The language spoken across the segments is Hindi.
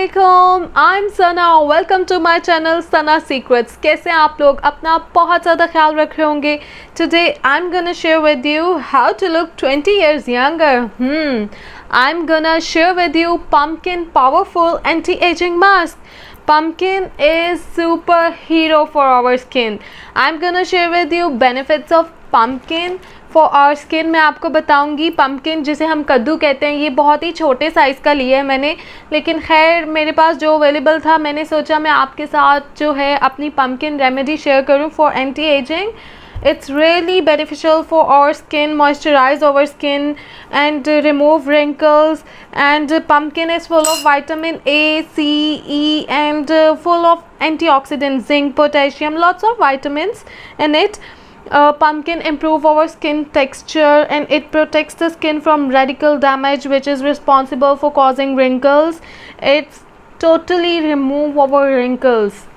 अस्सलामुअलैकुम, I am Sana. Welcome to my channel Sana secrets. कैसे हैं आप लोग? अपना बहुत ज़्यादा ख्याल रख रहे होंगे। Today I am gonna share with you how to look 20 years younger. I'm gonna share with you pumpkin powerful anti-aging mask. Pumpkin is superhero for our skin. I'm gonna share with you benefits of pumpkin for our skin. मैं आपको बताऊंगी पम्पकिन जिसे हम कद्दू कहते हैं, ये बहुत ही छोटे साइज़ का लिया है मैंने, लेकिन खैर मेरे पास जो अवेलेबल था मैंने सोचा मैं आपके साथ जो है अपनी पम्पकिन रेमेडी शेयर करूं for anti ageing. It's really beneficial for our skin, moisturize our skin and remove wrinkles. And pumpkin is full of vitamin A, C, E and full of antioxidants, zinc, potassium, lots of vitamins in it. Pumpkin improve our skin texture and it protects the skin from radical damage which is responsible for causing wrinkles. It's totally remove our wrinkles.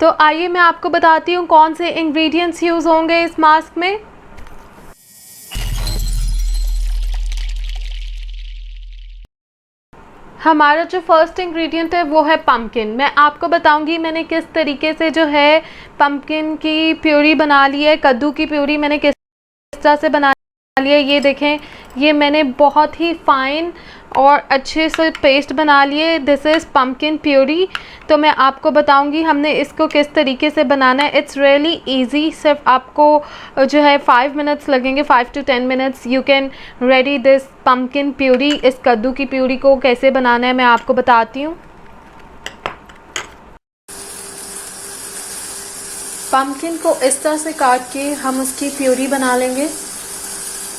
तो आइए मैं आपको बताती हूँ कौन से इंग्रेडिएंट्स यूज़ होंगे इस मास्क में. हमारा जो फर्स्ट इंग्रेडिएंट है वो है पम्पकिन. मैं आपको बताऊंगी मैंने किस तरीके से जो है पम्पकिन की प्यूरी बना ली है. कद्दू की प्यूरी मैंने किस तरह से बना ली है. ये देखें, ये मैंने बहुत ही फाइन और अच्छे से पेस्ट बना लिए. This is pumpkin puree. तो मैं आपको बताऊंगी हमने इसको किस तरीके से बनाना है. It's really easy. सिर्फ आपको जो है 5 मिनट्स लगेंगे, 5 to 10 minutes. You can ready this pumpkin puree. इस कद्दू की प्यूरी को कैसे बनाना है मैं आपको बताती हूँ. पम्पकिन को इस तरह से काट के हम उसकी प्यूरी बना लेंगे.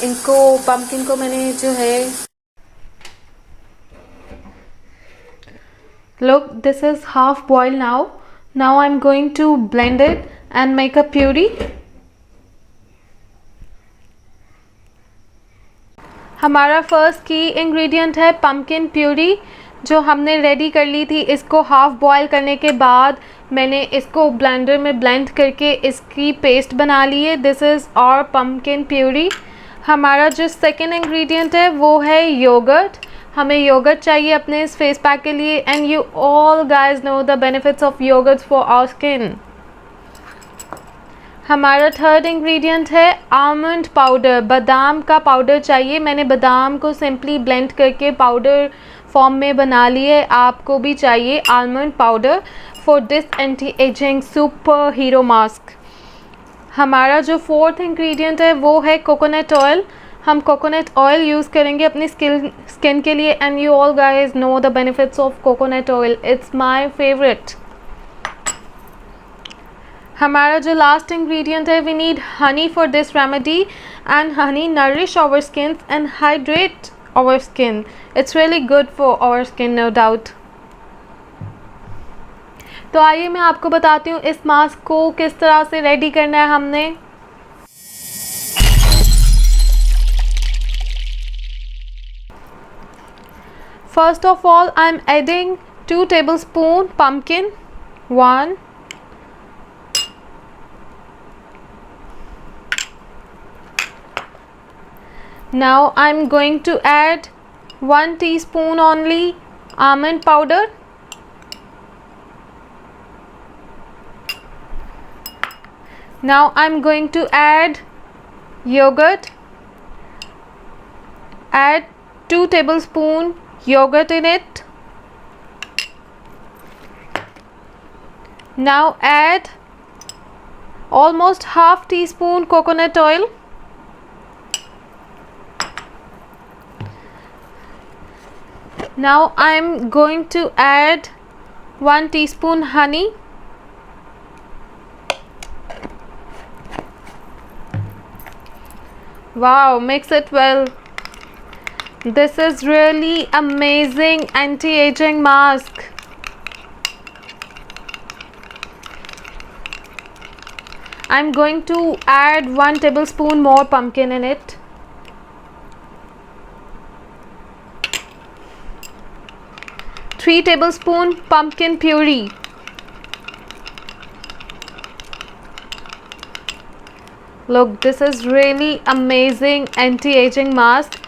इनको पम्पकिन को मैंने जो है look, this is half boiled now. Now I'm going to blend it and make a puree. हमारा फर्स्ट की इंग्रेडिएंट है पम्पकिन प्यूरी जो हमने रेडी कर ली थी. इसको हाफ बॉयल करने के बाद मैंने इसको ब्लेंडर में ब्लेंड करके इसकी पेस्ट बना ली है. दिस इज़ और पम्पकिन प्यूरी. हमारा जो सेकेंड इंग्रेडिएंट है वो है योगर्ट. हमें योगर्ट चाहिए अपने इस फेस पैक के लिए. And you all guys know the benefits of yogurt for our skin. हमारा थर्ड इंग्रेडिएंट है आलमंड पाउडर. बादाम का पाउडर चाहिए. मैंने बादाम को सिंपली ब्लेंड करके पाउडर फॉर्म में बना लिए. आपको भी चाहिए almond powder for this anti ageing super hero mask. हमारा जो फोर्थ इंग्रेडिएंट है वो है कोकोनट ऑयल. हम कोकोनट ऑयल यूज़ करेंगे अपनी स्किन के लिए. And you all guys know the benefits of coconut oil. It's my favourite. हमारा जो लास्ट इंग्रेडिएंट है we need honey for this remedy. And honey nourish our skin and hydrate our skin. It's really good for our skin, no doubt. तो आइए मैं आपको बताती हूँ इस मास्क को किस तरह से रेडी करना है हमने. First of all, I am adding 2 tablespoons pumpkin. 1. Now I am going to add 1 teaspoon only almond powder. Now I am going to add yogurt. Add 2 tablespoons yogurt in it. Now add almost half teaspoon coconut oil. Now I am going to add 1 teaspoon honey. Wow, mix it well. This is really amazing anti-aging mask. I'm going to add 1 tablespoon more pumpkin in it. Three tablespoon pumpkin puree. Look, this is really amazing anti-aging mask.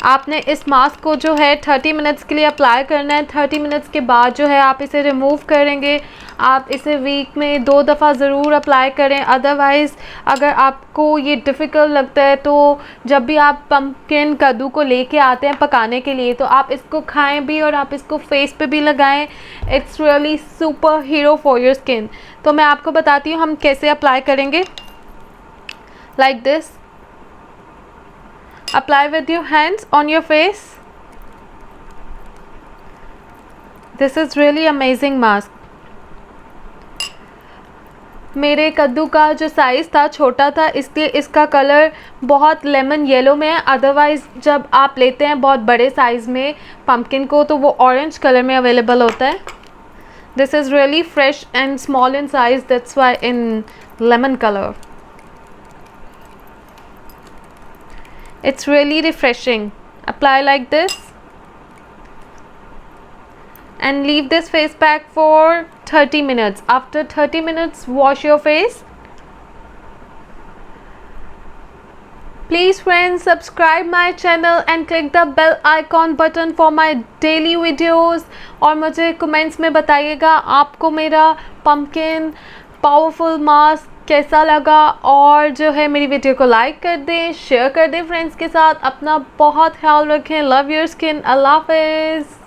आपने इस मास्क को जो है 30 मिनट्स के लिए अप्लाई करना है। 30 मिनट्स के बाद जो है आप इसे रिमूव करेंगे। आप इसे वीक में 2 दफ़ा ज़रूर अप्लाई करें। अदरवाइज़ अगर आपको ये डिफ़िकल्ट लगता है तो जब भी आप पम्पकिन कद्दू को लेके आते हैं पकाने के लिए तो आप इसको खाएं भी और आप इसको फेस पे भी लगाएं। It's really super hero for your skin. तो मैं आपको बताती हूँ हम कैसे अप्लाई करेंगे। Like this, apply with your hands on your face. This is really amazing mask. मेरे कद्दू का जो साइज़ था छोटा था इसलिए इसका कलर बहुत लेमन येलो में है। अदरवाइज़ जब आप लेते हैं बहुत बड़े साइज़ में पम्पकिन को तो वो ऑरेंज कलर में अवेलेबल होता है। This is really fresh and small in size, that's why in lemon colour. It's really refreshing. Apply like this and leave this face pack for 30 minutes. After 30 minutes, wash your face. Please friends, subscribe my channel and click the bell icon button for my daily videos. और मुझे comments में बताइएगा आपको मेरा pumpkin powerful mask कैसा लगा, और जो है मेरी वीडियो को लाइक कर दें, शेयर कर दें फ्रेंड्स के साथ। अपना बहुत ख्याल रखें। Love your skin. अल्लाह हाफ़िज़।